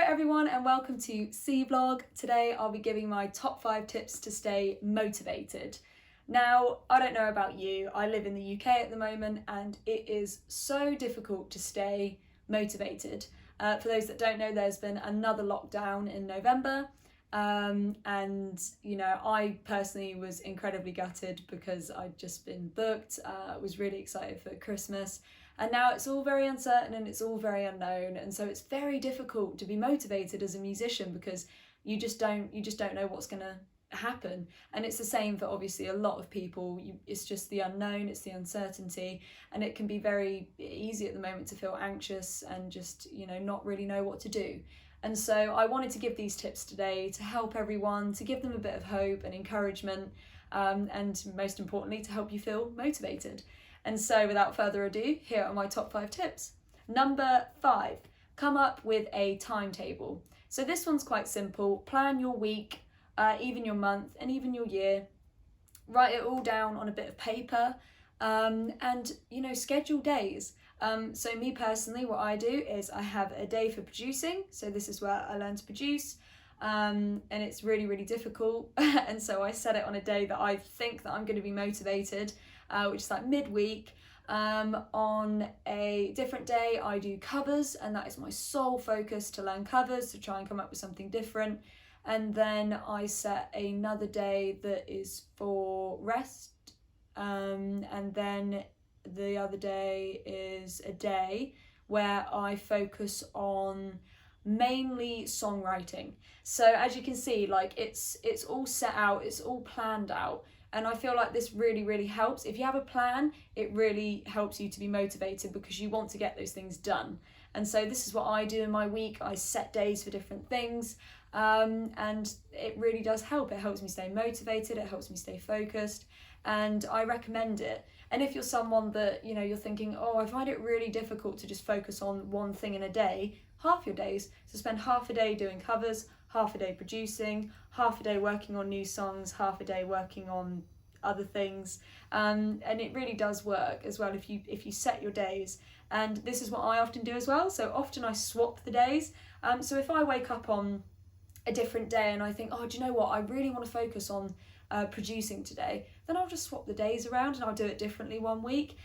everyone and welcome to CVLOG. Today I'll be giving my top 5 tips to stay motivated. Now, I don't know about you, I live in the UK at the moment and it is so difficult to stay motivated. For those that don't know, there's been another lockdown in November and you know, I personally was incredibly gutted because I'd just been booked. I was really excited for Christmas. And now it's all very uncertain and it's all very unknown, and so it's very difficult to be motivated as a musician because you just don't know what's going to happen. And it's the same for obviously a lot of people. It's just the unknown, it's the uncertainty, and it can be very easy at the moment to feel anxious and just, you know, not really know what to do. And so I wanted to give these tips today to help everyone, to give them a bit of hope and encouragement, and most importantly to help you feel motivated. And so without further ado, here are my top 5 tips. Number 5, come up with a timetable. So this one's quite simple. Plan your week, even your month and even your year. Write it all down on a bit of paper, and you know, schedule days. So me personally, what I do is I have a day for producing. So this is where I learn to produce. And it's really, really difficult. And so I set it on a day that I think that I'm going to be motivated, which is like midweek. On a different day, I do covers, and that is my sole focus, to learn covers, to try and come up with something different. And then I set another day that is for rest. And then the other day is a day where I focus on mainly songwriting. So as you can see, like it's all set out, it's all planned out, and I feel like this really, really helps. If you have a plan, it really helps you to be motivated because you want to get those things done. And so this is what I do in my week. I set days for different things, and it really does help. It helps me stay motivated, it helps me stay focused, and I recommend it. And if you're someone that, you know, you're thinking, oh, I find it really difficult to just focus on one thing in a day, half your days. So spend half a day doing covers, half a day producing, half a day working on new songs, half a day working on other things. And it really does work as well if you set your days. And this is what I often do as well. So often I swap the days. So if I wake up on a different day and I think, oh, do you know what, I really want to focus on producing today, then I'll just swap the days around and I'll do it differently one week,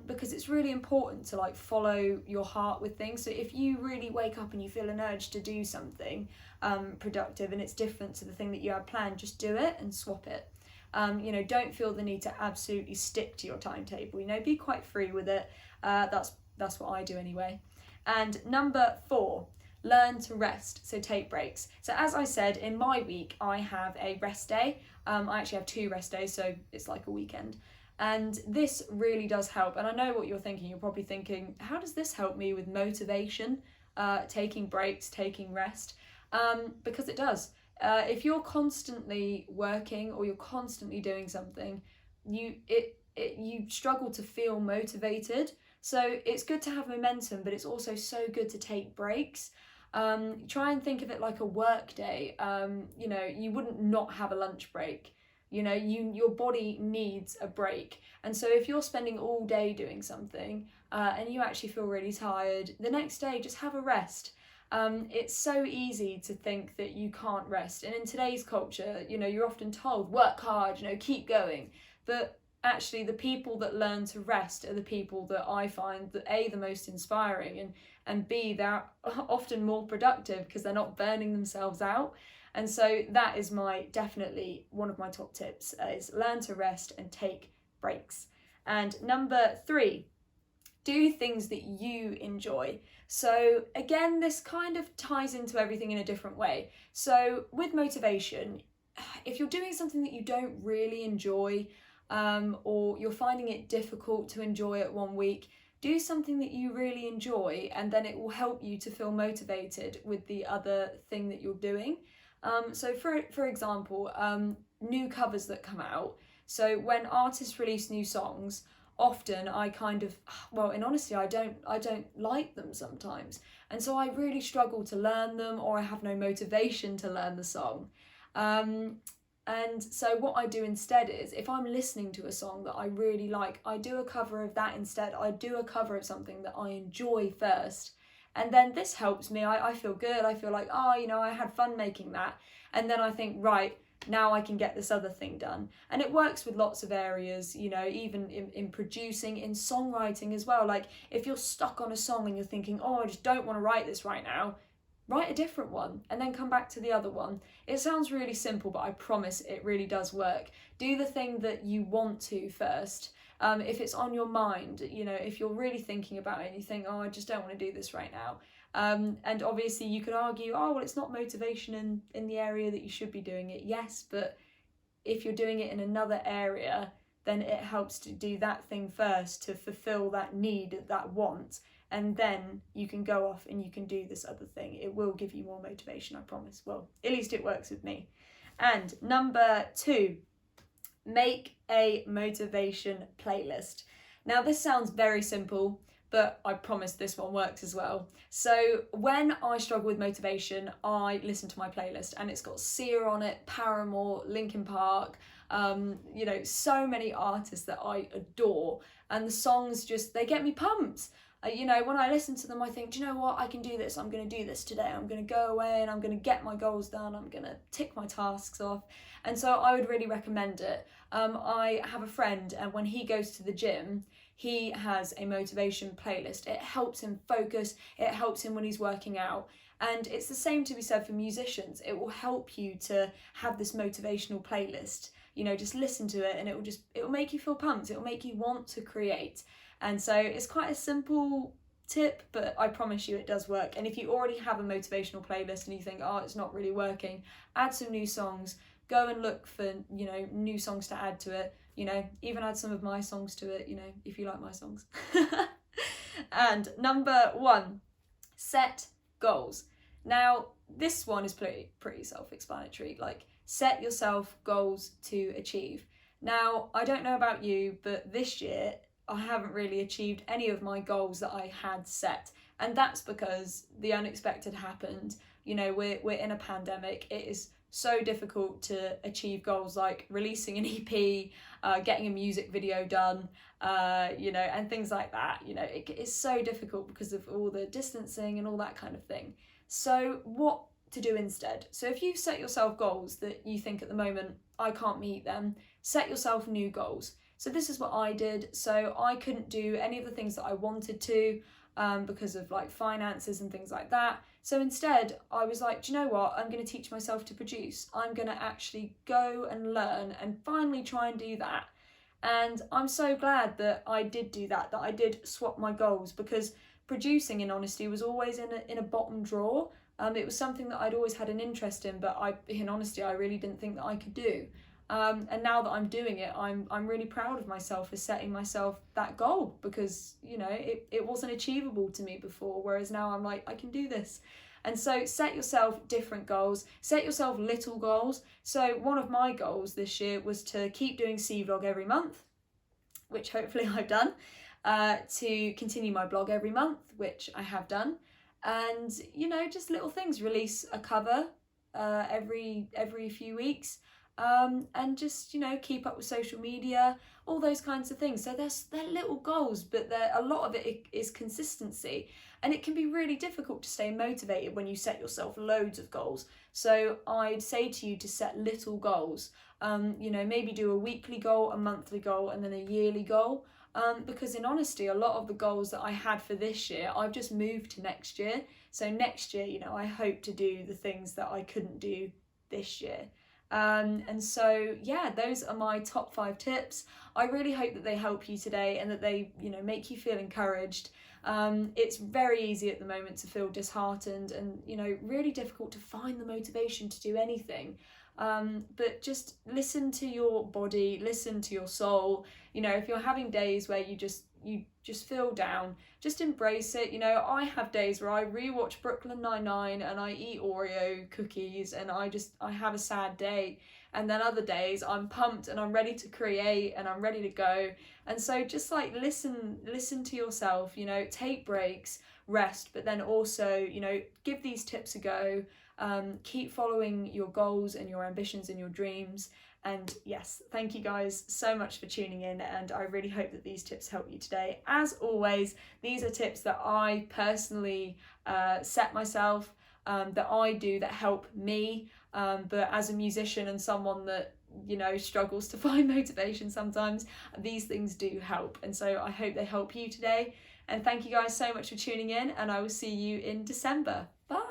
because it's really important to like follow your heart with things. So if you really wake up and you feel an urge to do something productive and it's different to the thing that you had planned, just do it and swap it. You know, don't feel the need to absolutely stick to your timetable, you know, be quite free with it. That's what I do anyway. And number 4, learn to rest, so take breaks. So as I said, in my week I have a rest day. I actually have 2 rest days, so it's like a weekend, and this really does help. And I know what you're thinking. You're probably thinking, how does this help me with motivation, taking breaks, taking rest? Because it does. If you're constantly working or you're constantly doing something, you struggle to feel motivated. So it's good to have momentum, but it's also so good to take breaks. Try and think of it like a work day. You know, you wouldn't not have a lunch break. You know, your body needs a break. And so if you're spending all day doing something and you actually feel really tired, the next day just have a rest. It's so easy to think that you can't rest. And in today's culture, you know, you're often told, work hard, you know, keep going. But actually the people that learn to rest are the people that I find that A, the most inspiring, and B, they're often more productive because they're not burning themselves out. And so that is definitely one of my top tips, is learn to rest and take breaks. And number 3, do things that you enjoy. So again, this kind of ties into everything in a different way. So with motivation, if you're doing something that you don't really enjoy, or you're finding it difficult to enjoy it one week, do something that you really enjoy, and then it will help you to feel motivated with the other thing that you're doing. So for example, new covers that come out. So when artists release new songs, often I kind of, well, in honesty, I don't like them sometimes, and so I really struggle to learn them, or I have no motivation to learn the song. And so what I do instead is, if I'm listening to a song that I really like, I do a cover of that instead. I do a cover of something that I enjoy first, And then this helps me. I feel good. I feel like, oh, you know, I had fun making that. And then I think, right, now I can get this other thing done. And it works with lots of areas, you know, even in producing, in songwriting as well. Like if you're stuck on a song and you're thinking, oh, I just don't want to write this right now, write a different one and then come back to the other one. It sounds really simple, but I promise it really does work. Do the thing that you want to first. If it's on your mind, you know, if you're really thinking about it and you think, oh, I just don't want to do this right now. And obviously you could argue, oh, well, it's not motivation in the area that you should be doing it. Yes, but if you're doing it in another area, then it helps to do that thing first to fulfill that need, that want. And then you can go off and you can do this other thing. It will give you more motivation, I promise. Well, at least it works with me. And number 2, make a motivation playlist. Now, this sounds very simple, but I promise this one works as well. So when I struggle with motivation, I listen to my playlist, and it's got Sia on it, Paramore, Linkin Park, you know, so many artists that I adore, and the songs just, they get me pumped. You know, when I listen to them, I think, do you know what, I can do this, I'm going to do this today, I'm going to go away and I'm going to get my goals done, I'm going to tick my tasks off. And so I would really recommend it. I have a friend, and when he goes to the gym, he has a motivation playlist. It helps him focus, it helps him when he's working out. And it's the same to be said for musicians. It will help you to have this motivational playlist. You know, just listen to it and it will make you feel pumped, it will make you want to create. And so it's quite a simple tip, but I promise you it does work. And if you already have a motivational playlist and you think, oh, it's not really working, add some new songs, go and look for, you know, new songs to add to it, you know, even add some of my songs to it, you know, if you like my songs. And number 1, set goals. Now, this one is pretty self-explanatory, like set yourself goals to achieve. Now, I don't know about you, but this year, I haven't really achieved any of my goals that I had set. And that's because the unexpected happened. You know, we're in a pandemic. It is so difficult to achieve goals like releasing an EP, getting a music video done, you know, and things like that. You know, it is so difficult because of all the distancing and all that kind of thing. So what to do instead? So if you've set yourself goals that you think at the moment, I can't meet them, set yourself new goals. So this is what I did. So I couldn't do any of the things that I wanted to because of like finances and things like that. So instead I was like, do you know what? I'm going to teach myself to produce. I'm going to actually go and learn and finally try and do that. And I'm so glad that I did do that, that I did swap my goals, because producing, in honesty, was always in a bottom drawer. It was something that I'd always had an interest in, but in honesty, I really didn't think that I could do. And now that I'm doing it, I'm really proud of myself for setting myself that goal, because, you know, it wasn't achievable to me before, whereas now I'm like, I can do this. And so set yourself different goals, set yourself little goals. So one of my goals this year was to keep doing CVLOG every month, which hopefully I've done, to continue my blog every month, which I have done. And, you know, just little things, release a cover every few weeks. And just, you know, keep up with social media, all those kinds of things. So they're little goals, but a lot of it is consistency. And it can be really difficult to stay motivated when you set yourself loads of goals. So I'd say to you to set little goals. You know, maybe do a weekly goal, a monthly goal, and then a yearly goal. Because in honesty, a lot of the goals that I had for this year, I've just moved to next year. So next year, you know, I hope to do the things that I couldn't do this year. And so, yeah, those are my top 5 tips. I really hope that they help you today and that they, you know, make you feel encouraged. It's very easy at the moment to feel disheartened and, you know, really difficult to find the motivation to do anything. But just listen to your body, listen to your soul. You know, if you're having days where you just feel down, just embrace it. You know, I have days where I rewatch Brooklyn Nine-Nine and I eat Oreo cookies and I have a sad day. And then other days I'm pumped and I'm ready to create and I'm ready to go. And so just like listen to yourself, you know, take breaks, rest, but then also, you know, give these tips a go. Keep following your goals and your ambitions and your dreams. And yes, thank you guys so much for tuning in, and I really hope that these tips help you today. As always, these are tips that I personally set myself, that I do, that help me, but as a musician and someone that, you know, struggles to find motivation sometimes, these things do help, and so I hope they help you today. And thank you guys so much for tuning in, and I will see you in December. Bye.